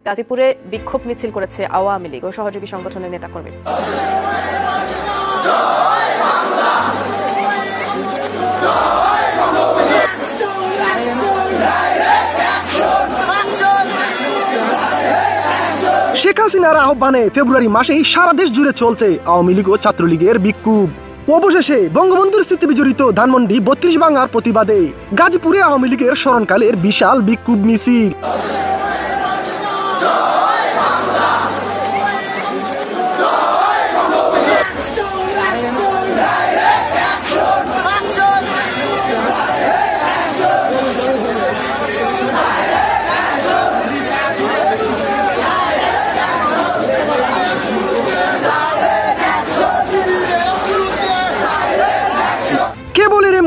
গাজীপুরে বিক্ষোভ মিছিল করেছে আওয়ামী লীগ ও সহযোগী সংগঠনের নেতাকর্মী। শেখ হাসিনার আহ্বানে ফেব্রুয়ারি মাসেই সারা দেশ জুড়ে চলছে আওয়ামী লীগ ও ছাত্রলীগের বিক্ষোভ। অবশেষে বঙ্গবন্ধুর স্মৃতি বিজড়িত ধানমন্ডি ৩২ ভাঙার প্রতিবাদে গাজীপুরে আওয়ামী লীগের স্মরণকালের বিশাল বিক্ষোভ মিছিল।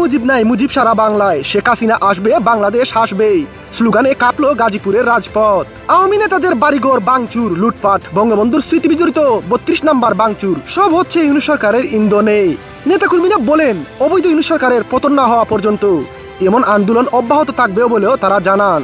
মুজিব নাই মুজিব সারা বাংলায়, শেখ হাসিনা আসবে বাংলাদেশ হাসবে স্লোগানে কাঁপলো গাজীপুরের রাজপথ। আওয়ামী নেতাদের বাড়িঘর ভাঙচুর, লুটপাট, বঙ্গবন্ধুর স্মৃতি বিজড়িত ৩২ নম্বর ভাঙচুর সব হচ্ছে ইউনূস সরকারের ইন্ধনে। নেতাকর্মীরা বলেন, অবৈধ ইউনূস সরকারের পতন না হওয়া পর্যন্ত এমন আন্দোলন অব্যাহত থাকবে বলেও তারা জানান।